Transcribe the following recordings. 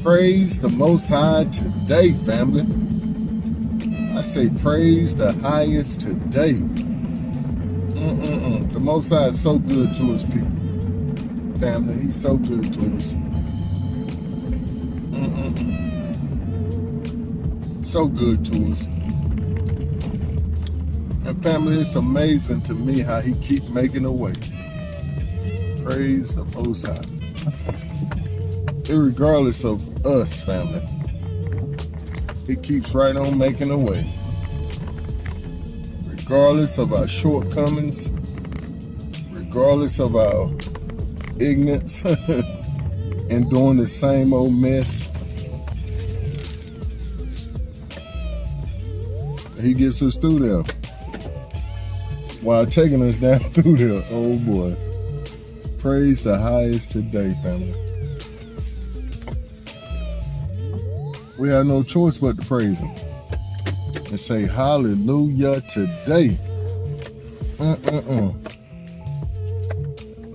Praise the Most High today, family. I say praise the highest today. The Most High is so good to his people. Family, he's so good to us. So good to us. And family, it's amazing to me how he keeps making a way. Praise the Most High. Irregardless of us, family, he keeps right on making a way. Regardless of our shortcomings, regardless of our ignorance and doing the same old mess, he gets us through there while taking us down through there. Oh boy. Praise the highest today, family. We have no choice but to praise him and say hallelujah today.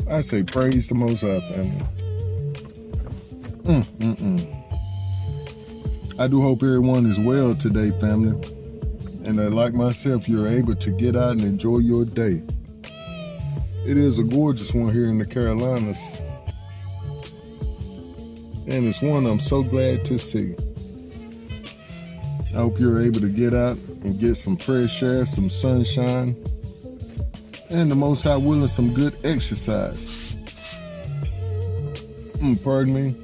I say praise the Most High, family. I do hope everyone is well today, family. And that, like myself, you're able to get out and enjoy your day. It is a gorgeous one here in the Carolinas. And it's one I'm so glad to see. I hope you're able to get out and get some fresh air, some sunshine, and the Most High willing, some good exercise. Pardon me.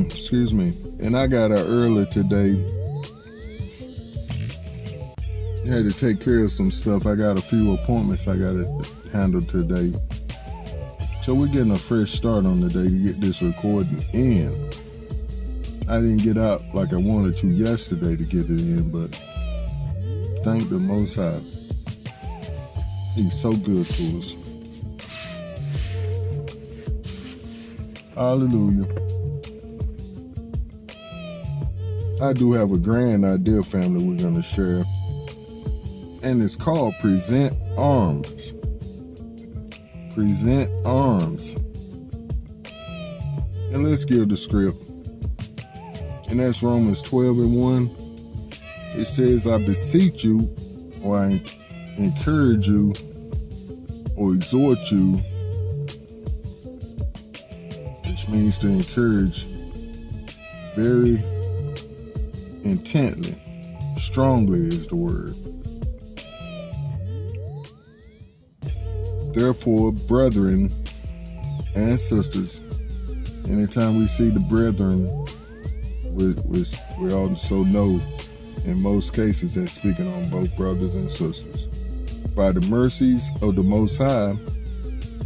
Excuse me. And I got out early today. Had to take care of some stuff. I got a few appointments I got to handle today. So we're getting a fresh start on the day to get this recording in. I didn't get out like I wanted to yesterday to get it in, but thank the Most High. He's so good to us. Hallelujah. I do have a grand idea, family, we're going to share. And it's called Present Arms. Present Arms. And let's give the script. And that's Romans 12:1. It says, I beseech you, or I encourage you, or exhort you, which means to encourage very intently, strongly is the word. Therefore, brethren and sisters, anytime we see the brethren, we also know in most cases that's speaking on both brothers and sisters. By the mercies of the Most High,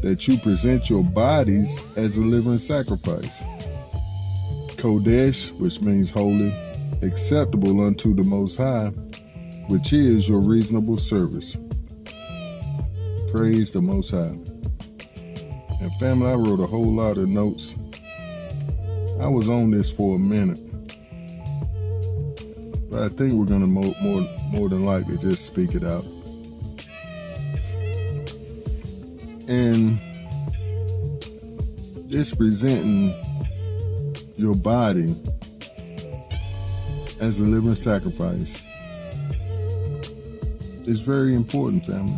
that you present your bodies as a living sacrifice. Kodesh, which means holy, acceptable unto the Most High, which is your reasonable service. Praise the Most High. And family, I wrote a whole lot of notes. I was on this for a minute. But I think we're going to more than likely just speak it out. And just presenting your body as a living sacrifice is very important, family.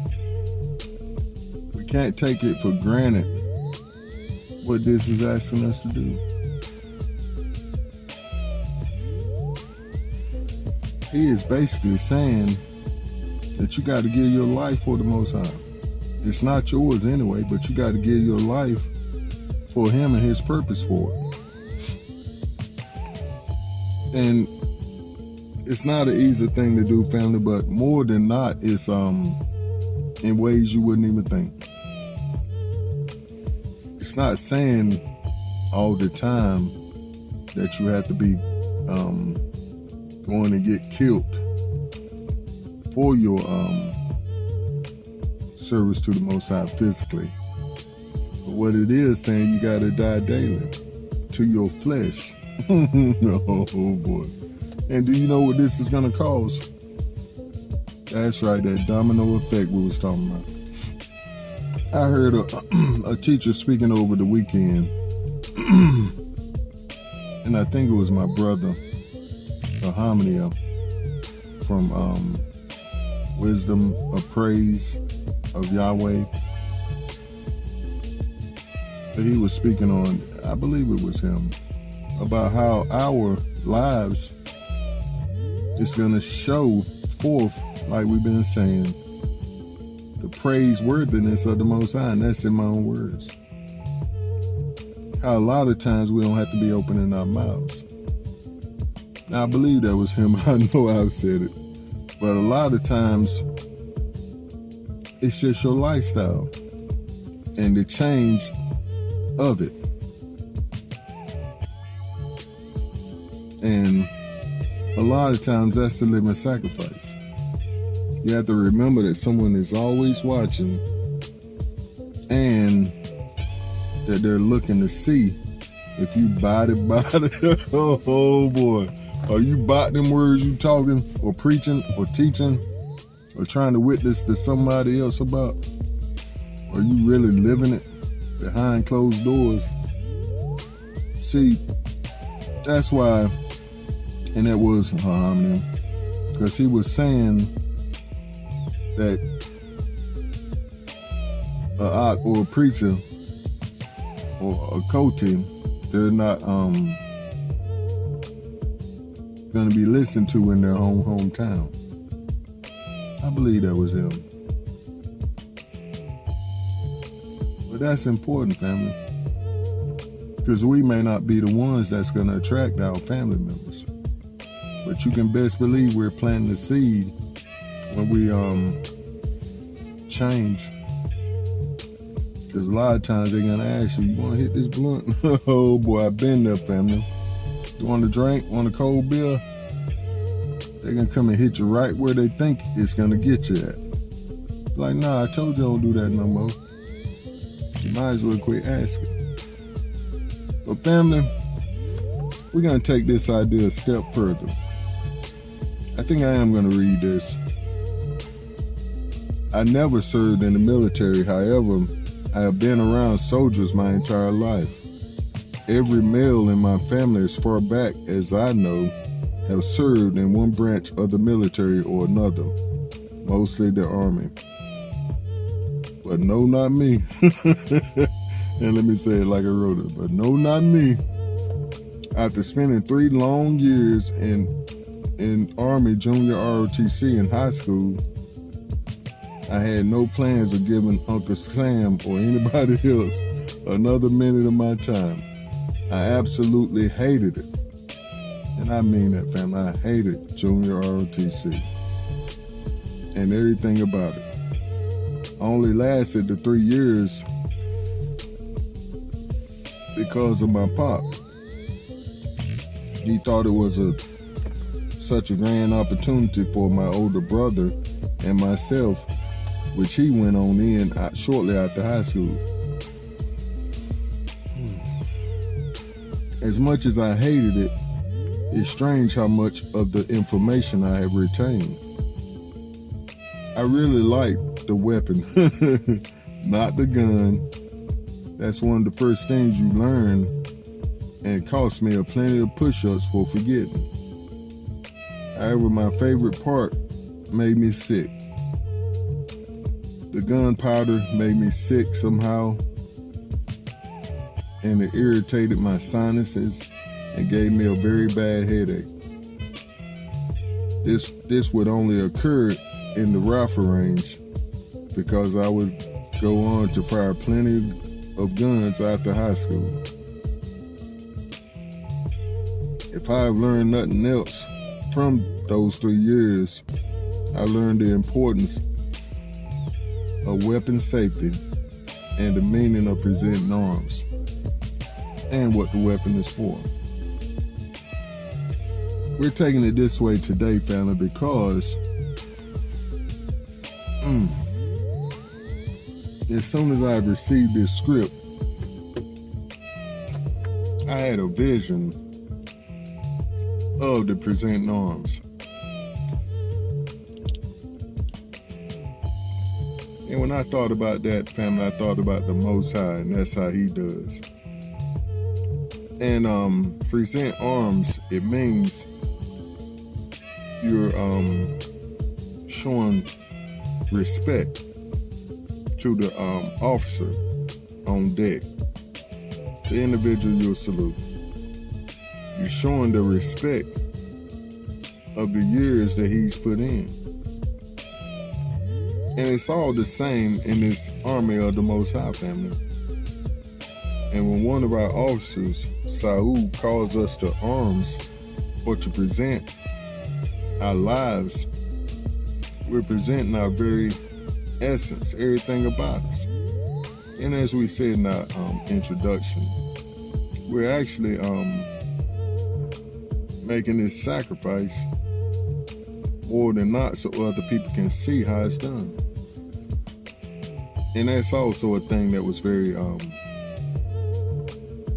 We can't take it for granted what this is asking us to do. He is basically saying that you got to give your life for the Most High. It's not yours anyway, but you got to give your life for him and his purpose for it. And it's not an easy thing to do, family, but more than not, it's in ways you wouldn't even think. It's not saying all the time that you have to be going to get killed for your service to the Most High physically. But what it is saying, you got to die daily to your flesh. Oh boy. And do you know what this is going to cause? That's right, that domino effect we was talking about. I heard a teacher speaking over the weekend, and I think it was my brother, Harmonia, from Wisdom of Praise of Yahweh. But he was speaking on, I believe it was him, about how our lives is going to show forth, like we've been saying, the praiseworthiness of the Most High, and that's in my own words. How a lot of times we don't have to be opening our mouths. Now, I believe that was him. I know I've said it. But a lot of times, it's just your lifestyle and the change of it. And a lot of times, that's the living sacrifice. You have to remember that someone is always watching and that they're looking to see if you bite it. Oh boy. Are you biting them words you talking or preaching or teaching or trying to witness to somebody else about? Are you really living it behind closed doors? See, that's why, and that was him, because he was saying that a ox or a preacher or a coaching, they're not going to be listened to in their hometown. I believe that was him. But that's important, family, because we may not be the ones that's going to attract our family members, but you can best believe we're planting the seed when we change. Because a lot of times they're going to ask you want to hit this blunt? Oh boy, I've been there, family. You want a drink? Want a cold beer? They're going to come and hit you right where they think it's going to get you at. Like, nah, I told you don't do that no more. You might as well quit asking. But family, we're going to take this idea a step further. I think I am going to read this. I never served in the military, however, I have been around soldiers my entire life. Every male in my family, as far back as I know, have served in one branch of the military or another, mostly the army. But no, not me. And let me say it like I wrote it, but no, not me. After spending 3 long years in Army Junior ROTC in high school, I had no plans of giving Uncle Sam or anybody else another minute of my time. I absolutely hated it. And I mean that, family. I hated Junior ROTC and everything about it. I only lasted the 3 years because of my pop. He thought it was such a grand opportunity for my older brother and myself, which he went on in shortly after high school. As much as I hated it, it's strange how much of the information I have retained. I really liked the weapon, not the gun. That's one of the first things you learn, and it cost me a plenty of push-ups for forgetting. However, my favorite part made me sick. The gunpowder made me sick somehow, and it irritated my sinuses and gave me a very bad headache. This would only occur in the rifle range because I would go on to fire plenty of guns after high school. If I have learned nothing else from those 3 years, I learned the importance of weapon safety and the meaning of presenting arms and what the weapon is for. We're taking it this way today, family, because as soon as I received this script, I had a vision of the presenting arms. And when I thought about that, family, I thought about the Most High, and that's how He does. And present arms, it means you're showing respect to the officer on deck, the individual you'll salute. You're showing the respect of the years that he's put in. And it's all the same in this army of the Most High, family. And when one of our officers, Saul, calls us to arms or to present our lives, we're presenting our very essence, everything about us. And as we said in our introduction, we're actually making this sacrifice more than not so other people can see how it's done. And that's also a thing that was very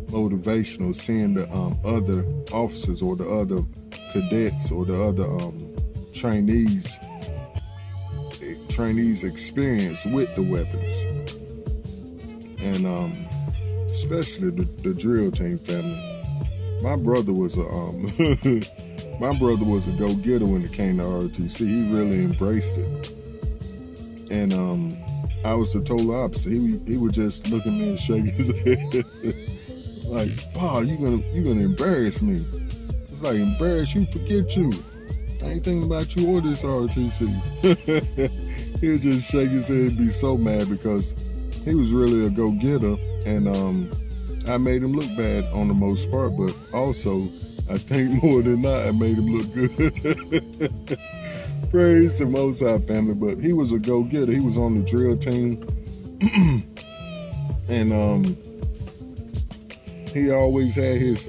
motivational, seeing the other officers or the other cadets or the other trainees experience with the weapons. And especially the drill team, family. My brother was a go-getter when it came to ROTC. He really embraced it. And I was the total opposite. He would just look at me and shake his head like, "Paul, you gonna embarrass me." It's like, embarrass you? Forget you. I ain't thinking about you or this ROTC. He would just shake his head and be so mad because he was really a go-getter, and I made him look bad on the most part, but also I think more than not I made him look good. Praise the Most High, family. But he was a go-getter. He was on the drill team, and he always had his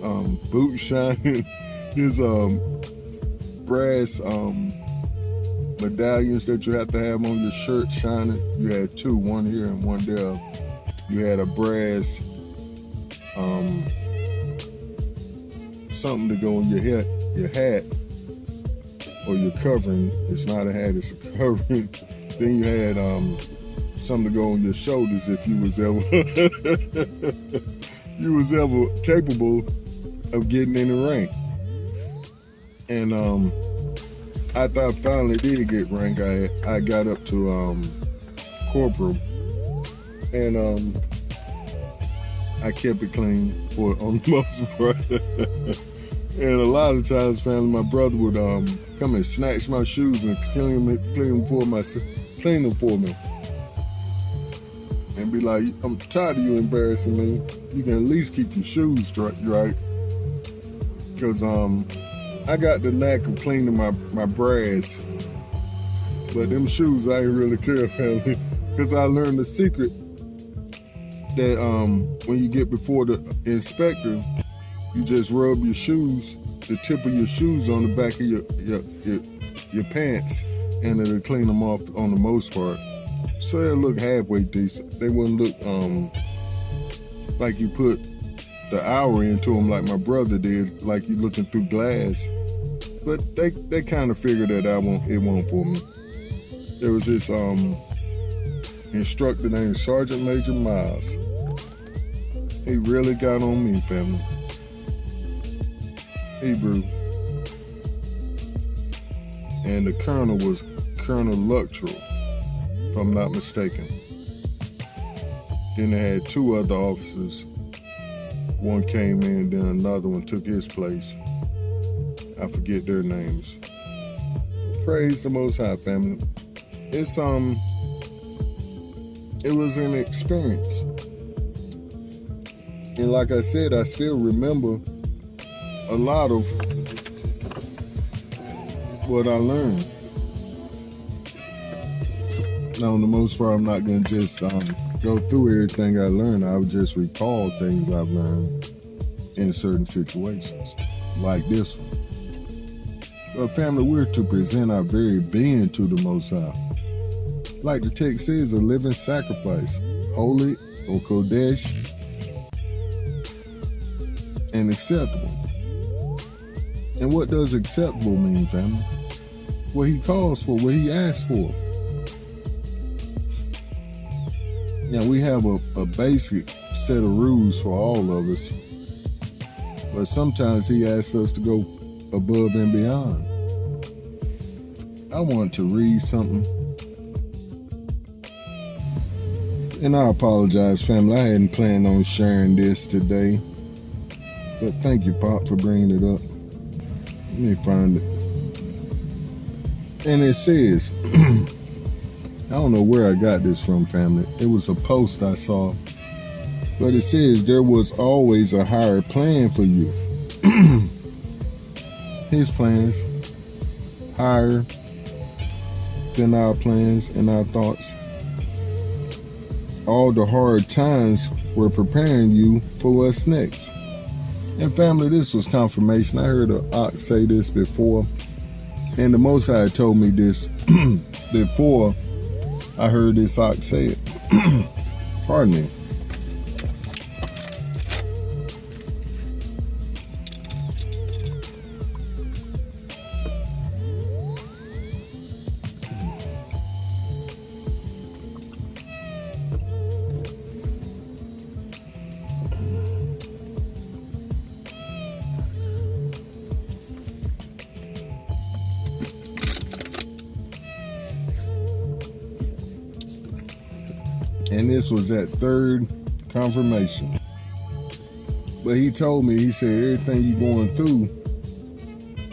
boots shining, his brass medallions that you have to have on your shirt shining. You had two, one here and one there. You had a brass something to go on your hat, or your covering. It's not a hat, it's a covering. Then you had something to go on your shoulders if you was ever capable of getting in the rank. And after I finally did get rank, I got up to corporal, and I kept it clean on the most part. And a lot of times, family, my brother would come and snatch my shoes and clean them for me, and be like, "I'm tired of you embarrassing me. You can at least keep your shoes right." Because I got the knack of cleaning my brass, but them shoes I ain't really care, family. Because I learned the secret that when you get before the inspector, you just rub your shoes, the tip of your shoes on the back of your pants, and it'll clean them off on the most part. So they'll look halfway decent. They wouldn't look like you put the hour into them like my brother did, like you looking through glass. But they kind of figured that it won't for me. There was this instructor named Sergeant Major Miles. He really got on me, family. Hebrew. And the colonel was Colonel Luttrell, if I'm not mistaken. Then they had two other officers. One came in, then another one took his place. I forget their names. Praise the Most High, family. It was an experience. And like I said, I still remember a lot of what I learned. Now, on the most part, I'm not going to just go through everything I learned. I would just recall things I've learned in certain situations, like this one. But family, we're to present our very being to the Most High. Like the text says, a living sacrifice, holy or kodesh, and acceptable. And what does acceptable mean, family? What he calls for, what he asks for. Now, we have a basic set of rules for all of us But sometimes he asks us to go above and beyond. I want to read something. And I apologize, family. I hadn't planned on sharing this today. But thank you, Pop, for bringing it up. Let me find it. And it says, I don't know where I got this from, family. It was a post I saw. But it says, there was always a higher plan for you. His plans, higher than our plans and our thoughts. All the hard times were preparing you for what's next. And family, this was confirmation. I heard an ox say this before. And the Most High told me this before I heard this ox say it. Pardon me. And this was that third confirmation. But he told me, he said, everything you're going through,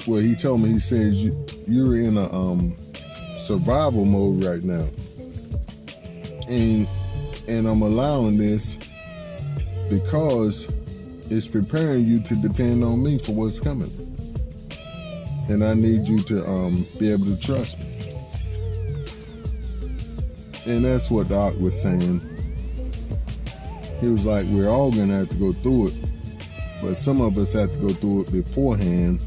well, he told me, he says, you're in a survival mode right now. And I'm allowing this because it's preparing you to depend on me for what's coming. And I need you to be able to trust me. And that's what Doc was saying. He was like, we're all going to have to go through it. But some of us have to go through it beforehand.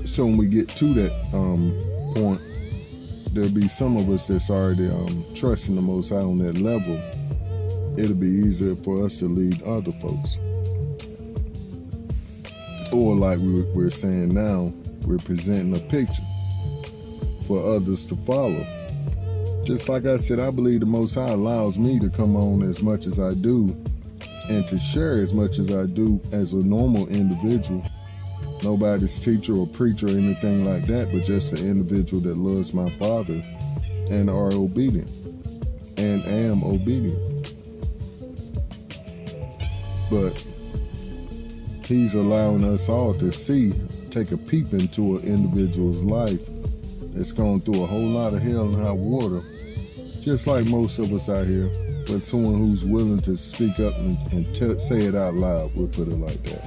So when we get to that point, there'll be some of us that's already trusting the Most High on that level. It'll be easier for us to lead other folks. Or like we're saying now, we're presenting a picture for others to follow. Just like I said, I believe the Most High allows me to come on as much as I do and to share as much as I do as a normal individual. Nobody's teacher or preacher or anything like that, but just an individual that loves my Father and are obedient and am obedient. But He's allowing us all to see, take a peep into an individual's life that's gone through a whole lot of hell and hot water, just like most of us out here, but someone who's willing to speak up and say it out loud, we'll put it like that.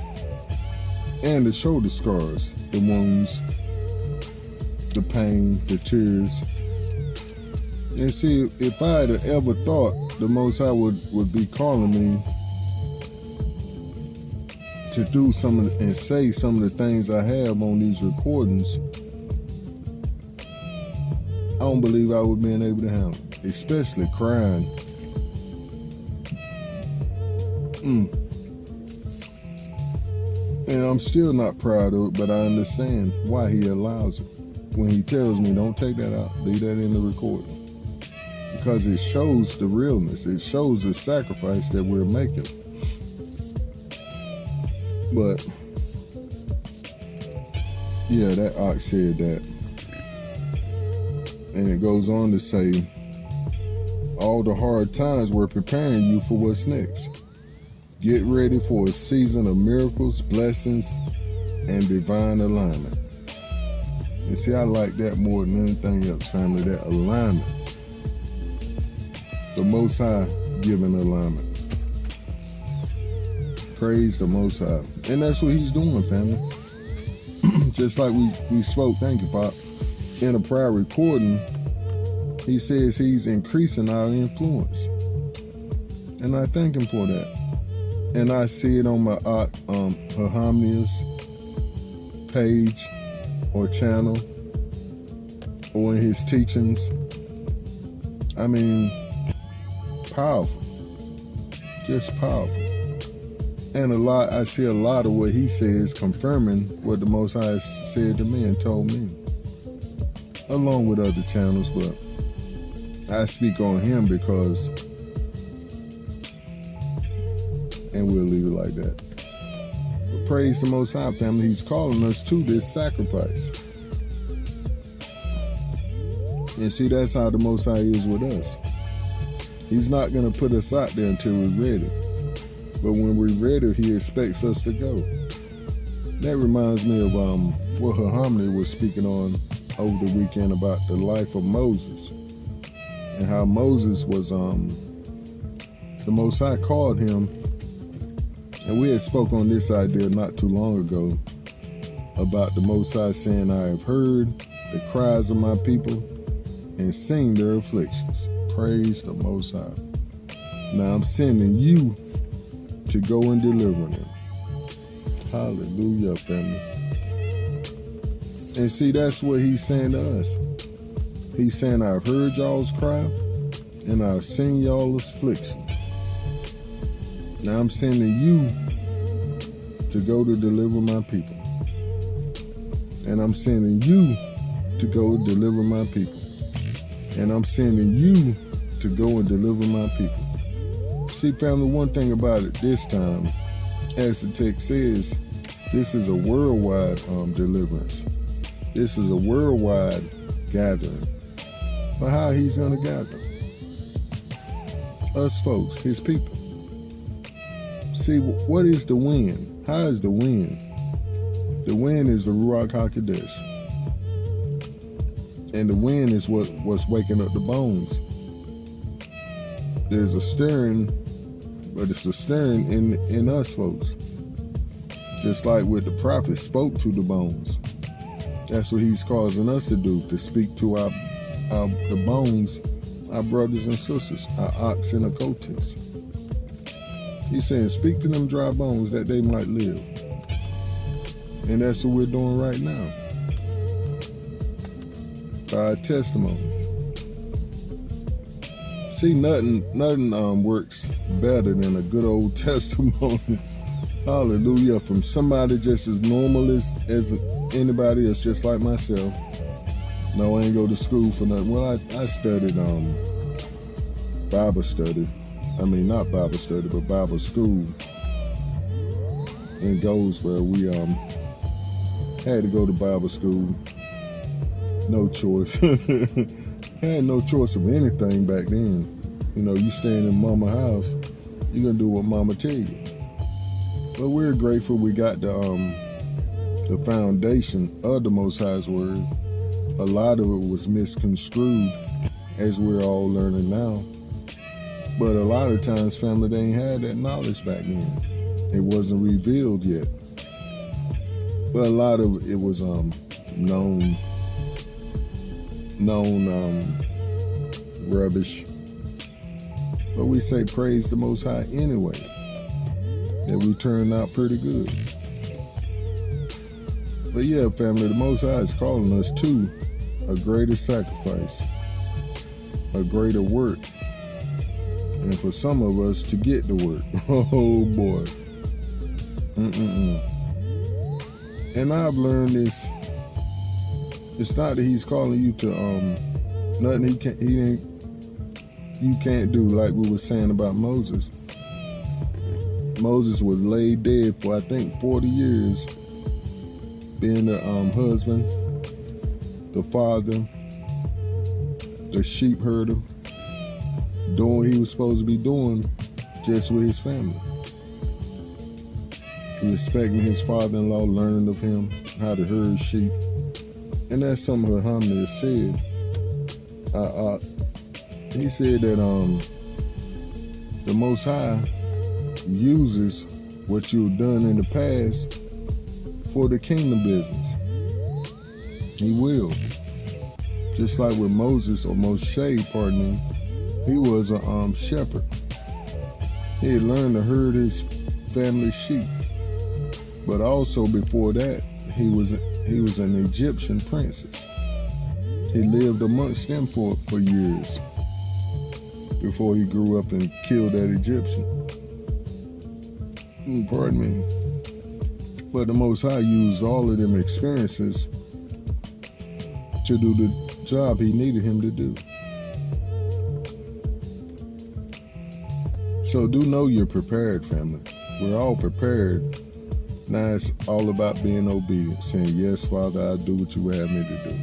And to show the scars, the wounds, the pain, the tears. And see, if I had ever thought the Most High would be calling me to do some of and say some of the things I have on these recordings, I don't believe I would have been able to handle it. Especially crying. And I'm still not proud of it, but I understand why He allows it. When He tells me, don't take that out, leave that in the recording. Because it shows the realness. It shows the sacrifice that we're making. But, yeah, that ox said that. And it goes on to say, all the hard times were preparing you for what's next. Get ready for a season of miracles, blessings, and divine alignment. And see, I like that more than anything else, family, that alignment. The Most High giving alignment. Praise the Most High. And that's what He's doing, family. Just like we spoke, thank you, Pop, in a prior recording, He says He's increasing our influence. And I thank Him for that. And I see it on my Hahamnia's page or channel or in his teachings. I mean, powerful. Just powerful. And I see a lot of what he says confirming what the Most High said to me and told me. Along with other channels, but I speak on him because, and we'll leave it like that. But praise the Most High, family. He's calling us to this sacrifice. And see, that's how the Most High is with us. He's not going to put us out there until we're ready. But when we're ready, he expects us to go. That reminds me of what her homily was speaking on over the weekend about the life of Moses. And how Moses was, the Most High called him. And we had spoke on this idea not too long ago about the Most High saying, I have heard the cries of my people and sing their afflictions. Praise the Most High. Now I'm sending you to go and deliver them. Hallelujah, family. And see, that's what he's saying to us. He's saying, I've heard y'all's cry and I've seen y'all's affliction. Now I'm sending you to go to deliver my people. And I'm sending you to go deliver my people. And I'm sending you to go and deliver my people. See, family, one thing about it this time, as the text says, this is a worldwide deliverance. This is a worldwide gathering. But how he's going to gather? Us folks, his people. See, what is the wind? How is the wind? The wind is the Ruach HaKodesh. And the wind is what's waking up the bones. There's a stirring, but it's a stirring in us folks. Just like what the prophet spoke to the bones. That's what he's causing us to do, to speak to the bones, our brothers and sisters, our ox and our coates. He's saying, speak to them dry bones that they might live. And that's what we're doing right now. By our testimonies. See, nothing works better than a good old testimony. Hallelujah. From somebody just as normal as anybody else, just like myself. No, I ain't go to school for nothing. Well, I studied Bible study. I mean, not Bible study, but Bible school in Goldsboro. We had to go to Bible school. No choice. Had no choice of anything back then. You know, you staying in mama's house, you're gonna do what mama tell you. But we're grateful we got the foundation of the Most High's word. A lot of it was misconstrued, as we're all learning now. But a lot of times, family, they ain't had that knowledge back then. It wasn't revealed yet. But a lot of it was known rubbish. But we say praise the Most High anyway. That we turned out pretty good. But yeah, family, the Most High is calling us to a greater sacrifice, a greater work. And for some of us to get the work. Oh boy. And I've learned this. It's not that he's calling you to nothing you can't do, like we were saying about Moses. Moses was laid dead for I think 40 years, being the husband, the father, the sheep herder, doing what he was supposed to be doing just with his family. Respecting his father-in-law, learning of him how to herd sheep. And that's something her homily said. He said that the Most High uses what you've done in the past for the kingdom business. He will. Just like with Moses, or Moshe, pardon me, he was a shepherd. He had learned to herd his family sheep. But also before that, he was an Egyptian princess. He lived amongst them for years before he grew up and killed that Egyptian. Pardon me. But the Most High used all of them experiences to do the job he needed him to do. So do know you're prepared, family. We're all prepared, Now it's all about being obedient, saying, yes, Father, I'll do what you would have me to do.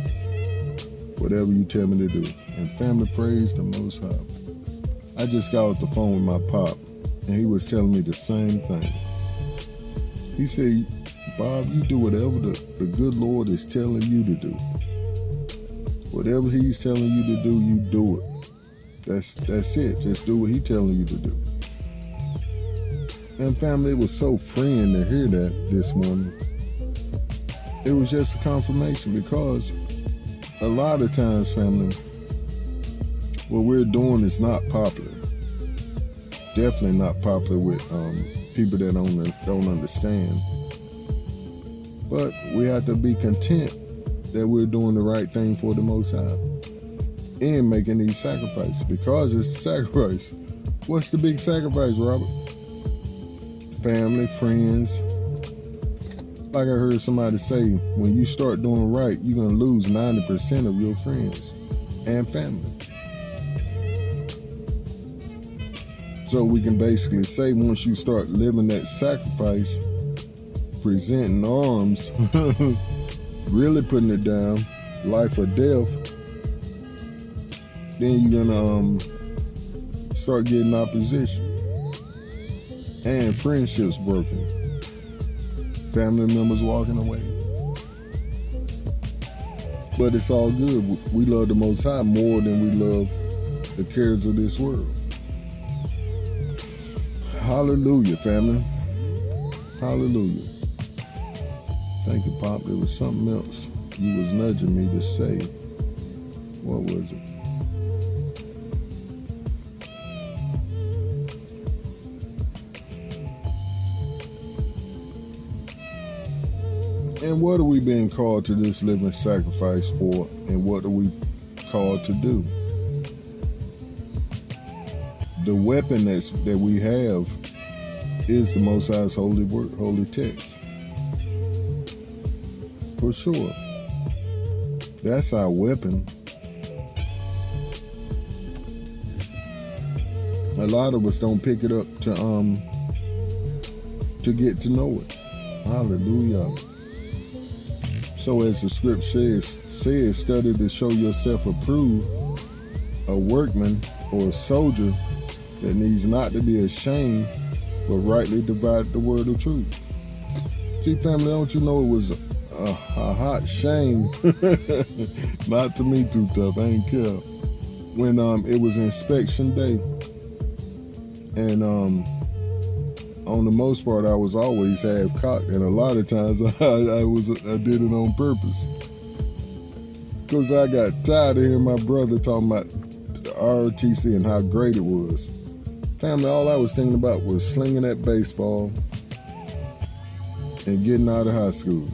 Whatever you tell me to do. And family, praise the Most High. I just got off the phone with my pop, and he was telling me the same thing. He said, Bob, you do whatever the good Lord is telling you to do. Whatever he's telling you to do, you do it. That's it. Just do what he's telling you to do. And family, it was so freeing to hear that this morning. It was just a confirmation, because a lot of times, family, what we're doing is not popular. Definitely not popular with people that don't understand. But we have to be content that we're doing the right thing for the Most High and making these sacrifices, because it's a sacrifice. What's the big sacrifice, Robert? Family, friends. Like I heard somebody say, when you start doing right, you're going to lose 90% of your friends and family. So we can basically say, once you start living that sacrifice, presenting arms, really putting it down, life or death, then you're going to start getting opposition. And friendships broken. Family members walking away. But it's all good. We love the Most High more than we love the cares of this world. Hallelujah, family. Hallelujah. Thank you, Pop. There was something else you was nudging me to say. What was it? And what are we being called to this living sacrifice for? And what are we called to do? The weapon that we have is the Most High's holy word, holy text. For sure. That's our weapon. A lot of us don't pick it up to get to know it. Hallelujah. So as the scripture says, study to show yourself approved, a workman or a soldier that needs not to be ashamed, but rightly divide the word of truth. See, family, don't you know it was a hot shame, not to me too tough, I ain't care, when it was inspection day, and on the most part, I was always half cocked, and a lot of times I did it on purpose, because I got tired of hearing my brother talking about the ROTC and how great it was. Family, all I was thinking about was slinging that baseball and getting out of high school,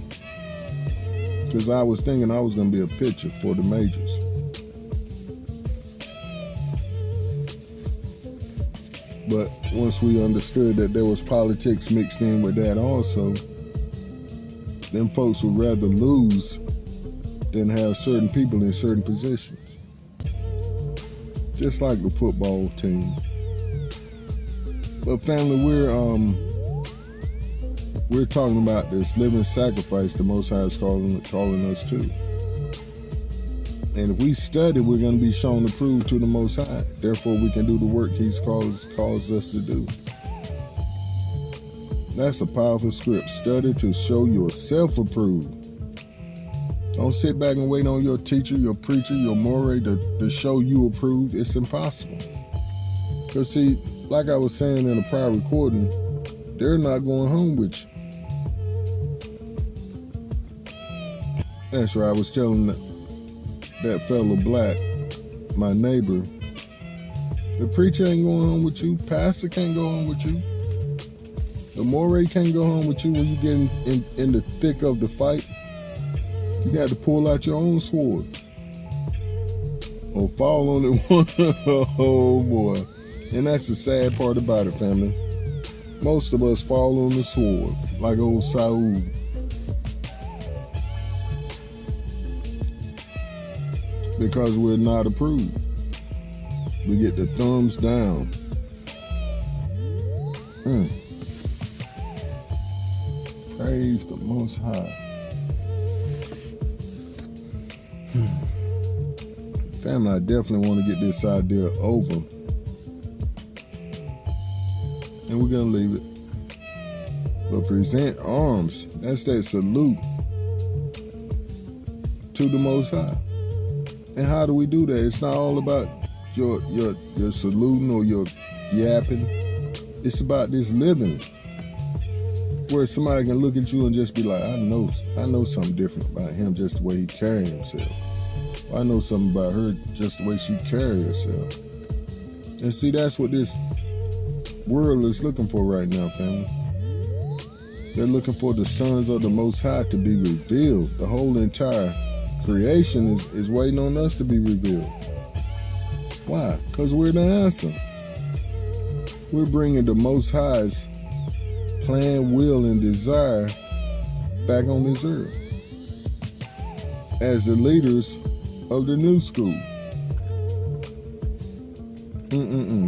because I was thinking I was going to be a pitcher for the majors. But once we understood that there was politics mixed in with that also, them folks would rather lose than have certain people in certain positions. Just like the football team. But family, we're talking about this living sacrifice the Most High is calling us to. And if we study, we're going to be shown approved to the Most High. Therefore, we can do the work He's calls us to do. That's a powerful script. Study to show yourself approved. Don't sit back and wait on your teacher, your preacher, your moray to show you approved. It's impossible. Because see, like I was saying in a prior recording, they're not going home with you. That's right. I was telling that fellow black, my neighbor, the preacher ain't going home with you. Pastor can't go home with you. The moray can't go home with you when you get in the thick of the fight. You got to pull out your own sword or fall on it. Oh boy. And that's the sad part about it, family. Most of us fall on the sword like old Saul. Because we're not approved. We get the thumbs down. the Most High. Family, I definitely want to get this idea over. And we're going to leave it. But present arms. That's that salute to the Most High. And how do we do that? It's not all about your saluting or your yapping. It's about this living, where somebody can look at you and just be like, I know something different about him, just the way he carries himself. I know something about her, just the way she carries herself. And see, that's what this world is looking for right now, family. They're looking for the sons of the Most High to be revealed. The whole entire creation is waiting on us to be revealed. Why? Because we're the answer. We're bringing the Most High's plan, will, and desire back on this earth as the leaders of the new school.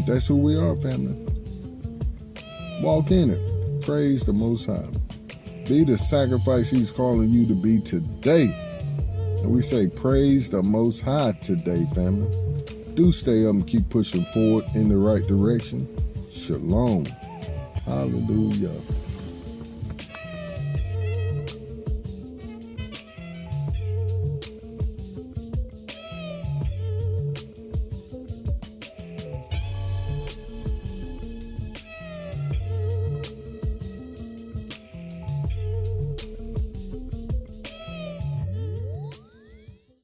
That's who we are, family. Walk in it. Praise the Most High. Be the sacrifice He's calling you to be today. And we say, praise the Most High today, family. Do stay up and keep pushing forward in the right direction. Shalom. Hallelujah.